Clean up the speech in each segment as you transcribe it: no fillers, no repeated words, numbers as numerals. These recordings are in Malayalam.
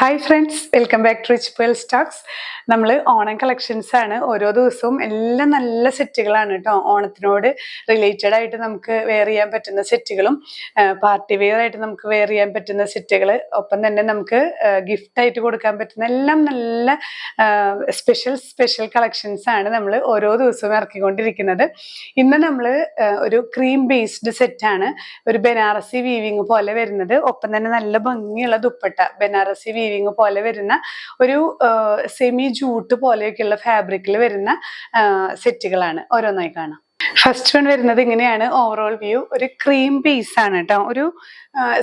Hi friends, welcome back to rich pearl stocks. നമ്മൾ ഓണം കളക്ഷൻസ് ആണ്. ഓരോ ദിവസവും എല്ലാം നല്ല സെറ്റുകളാണ് കേട്ടോ. ഓണത്തിനോട് റിലേറ്റഡ് ആയിട്ട് നമുക്ക് വെയർ ചെയ്യാൻ പറ്റുന്ന സെറ്റുകളും പാർട്ടി വെയർ ആയിട്ട് നമുക്ക് വെയർ ചെയ്യാൻ പറ്റുന്ന സെറ്റുകൾ, ഒപ്പം തന്നെ നമുക്ക് ഗിഫ്റ്റ് ആയിട്ട് കൊടുക്കാൻ പറ്റുന്ന എല്ലാം നല്ല സ്പെഷ്യൽ കളക്ഷൻസ് ആണ് നമ്മൾ ഓരോ ദിവസവും ഇറക്കിക്കൊണ്ടിരിക്കുന്നത്. ഇന്ന് നമ്മൾ ഒരു ക്രീം ബേസ്ഡ് സെറ്റാണ്, ഒരു ബനാറസി വീവിങ് പോലെ വരുന്നത്. ഒപ്പം തന്നെ നല്ല ഭംഗിയുള്ള ദുപ്പട്ട, ബനാറസി വീവിങ് പോലെ വരുന്ന ഒരു സെമി ജൂട്ട് പോലെയൊക്കെയുള്ള ഫാബ്രിക്കിൽ വരുന്ന സെറ്റുകളാണ്. ഓരോന്നായി കാണാം. ഫസ്റ്റ് വൺ വരുന്നത് ഇങ്ങനെയാണ് ഓവറോൾ വ്യൂ. ഒരു ക്രീം ബേസ് ആണ് കേട്ടോ. ഒരു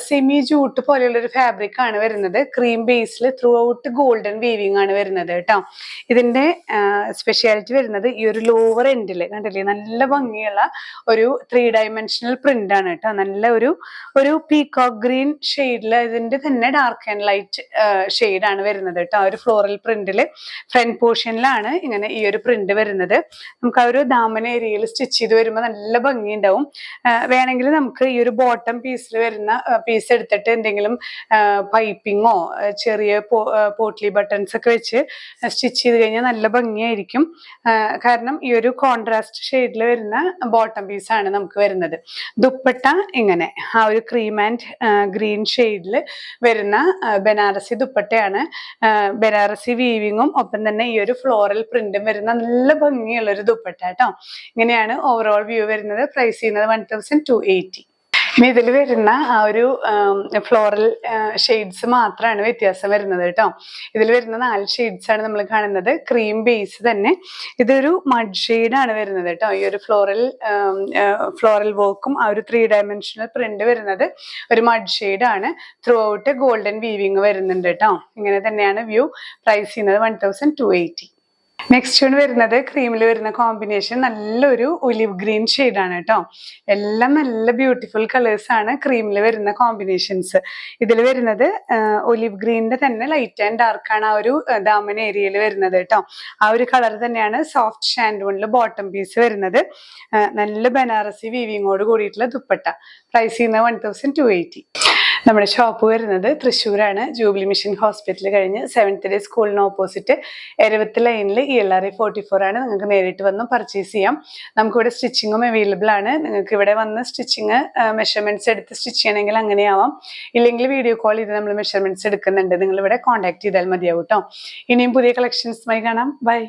സെമി ജൂട്ട് പോലെയുള്ള ഒരു ഫാബ്രിക് ആണ് വരുന്നത്. ക്രീം ബേസിൽ ത്രൂ ഔട്ട് ഗോൾഡൻ വീവിങ് ആണ് വരുന്നത് കേട്ടോ. ഇതിന്റെ സ്പെഷ്യാലിറ്റി വരുന്നത് ഈ ഒരു ലോവർ എൻഡിൽ കണ്ടില്ലേ, നല്ല ഭംഗിയുള്ള ഒരു 3 ഡയമെൻഷണൽ പ്രിന്റ് ആണ് കേട്ടോ. നല്ല ഒരു പീകോക്ക് ഗ്രീൻ ഷെയ്ഡിൽ ഇതിന്റെ തന്നെ ഡാർക്ക് ആൻഡ് ലൈറ്റ് ഷെയ്ഡാണ് വരുന്നത് കേട്ടോ. ഒരു ഫ്ലോറൽ പ്രിന്റിൽ ഫ്രണ്ട് പോർഷനിലാണ് ഇങ്ങനെ ഈ ഒരു പ്രിന്റ് വരുന്നത്. നമുക്ക് ആ ഒരു ദാമന ഏരിയയിൽ സ്റ്റിച്ച് ചെയ്ത് വരുമ്പോൾ നല്ല ഭംഗി ഉണ്ടാവും. വേണമെങ്കിൽ നമുക്ക് ഈ ഒരു ബോട്ടം പീസിൽ വരുന്ന പീസ് എടുത്തിട്ട് എന്തെങ്കിലും പൈപ്പിങ്ങോ ചെറിയ പോട്ട്ലി ബട്ടൺസ് ഒക്കെ വെച്ച് സ്റ്റിച്ച് ചെയ്ത് കഴിഞ്ഞാൽ നല്ല ഭംഗിയായിരിക്കും. കാരണം ഈ ഒരു കോൺട്രാസ്റ്റ് ഷെയ്ഡിൽ വരുന്ന ബോട്ടം പീസാണ് നമുക്ക് വരുന്നത്. ദുപ്പട്ട ഇങ്ങനെ ആ ഒരു ക്രീം ആൻഡ് ഗ്രീൻ ഷെയ്ഡിൽ വരുന്ന ബനാറസി ദുപ്പട്ടയാണ്. ബനാറസി വീവിങ്ങും ഒപ്പം തന്നെ ഈ ഒരു ഫ്ലോറൽ പ്രിന്റും വരുന്ന നല്ല ഭംഗിയുള്ള ഒരു ദുപ്പട്ട കേട്ടോ. ഇങ്ങനെയാണ് ഓവറോൾ വ്യൂ വരുന്നത്. പ്രൈസ് ചെയ്യുന്നത് 1280. ഇനി ഇതിൽ വരുന്ന ആ ഒരു ഫ്ലോറൽ ഷെയ്ഡ്സ് മാത്രമാണ് വ്യത്യാസം വരുന്നത് കേട്ടോ. ഇതിൽ വരുന്ന 4 ഷെയ്ഡ്സ് ആണ് നമ്മൾ കാണുന്നത്. ക്രീം ബേസ് തന്നെ ഇതൊരു മഡ് ഷെയ്ഡാണ് വരുന്നത് കേട്ടോ. ഈ ഒരു ഫ്ലോറൽ വർക്കും ആ ഒരു 3 ഡയമെൻഷണൽ പ്രിന്റ് വരുന്നത് ഒരു മഡ് ഷെയ്ഡാണ്. ത്രൂ ഔട്ട് ഗോൾഡൻ വീവിങ് വരുന്നുണ്ട് കേട്ടോ. ഇങ്ങനെ തന്നെയാണ് വ്യൂ. പ്രൈസ് ചെയ്യുന്നത് 1280. നെക്സ്റ്റ് വൺ വരുന്നത് ക്രീമിൽ വരുന്ന കോമ്പിനേഷൻ നല്ലൊരു ഒലിവ് ഗ്രീൻ ഷെയ്ഡാണ് കേട്ടോ. എല്ലാം നല്ല ബ്യൂട്ടിഫുൾ കളേഴ്സ് ആണ് ക്രീമിൽ വരുന്ന കോമ്പിനേഷൻസ്. ഇതിൽ വരുന്നത് ഒലിവ് ഗ്രീനിന്റെ തന്നെ ലൈറ്റ് ആൻഡ് ഡാർക്ക് ആണ് ആ ഒരു ദാമൻ ഏരിയയിൽ വരുന്നത് കേട്ടോ. ആ ഒരു കളർ തന്നെയാണ് സോഫ്റ്റ് ഷാൻഡൂണിൽ ബോട്ടം പീസ് വരുന്നത്. നല്ല ബനാറസി വീവിങ്ങോട് കൂടിയിട്ടുള്ള ദുപ്പട്ട. പ്രൈസ് ചെയ്യുന്നത് 1280. നമ്മുടെ ഷോപ്പ് വരുന്നത് തൃശ്ശൂരാണ്. ജൂബിലി മിഷൻ ഹോസ്പിറ്റൽ കഴിഞ്ഞ് 7th ഡേ സ്കൂളിന് ഓപ്പോസിറ്റ് എരവത്ത് ലൈനിൽ ELRI 44 ആണ്. നിങ്ങൾക്ക് നേരിട്ട് വന്ന് പർച്ചേസ് ചെയ്യാം. നമുക്കിവിടെ സ്റ്റിച്ചിങ്ങും അവൈലബിൾ ആണ്. നിങ്ങൾക്ക് ഇവിടെ വന്ന് സ്റ്റിച്ചിങ് മെഷർമെന്റ്സ് എടുത്ത് സ്റ്റിച്ച് ചെയ്യണമെങ്കിൽ അങ്ങനെയാവാം. ഇല്ലെങ്കിൽ വീഡിയോ കോൾ ചെയ്ത് നമ്മൾ മെഷർമെന്റ്സ് എടുക്കുന്നുണ്ട്. നിങ്ങൾ ഇവിടെ കോൺടാക്ട് ചെയ്താൽ മതിയാവും കേട്ടോ. ഇനിയും പുതിയ കളക്ഷൻസുമായി കാണാം. ബൈ.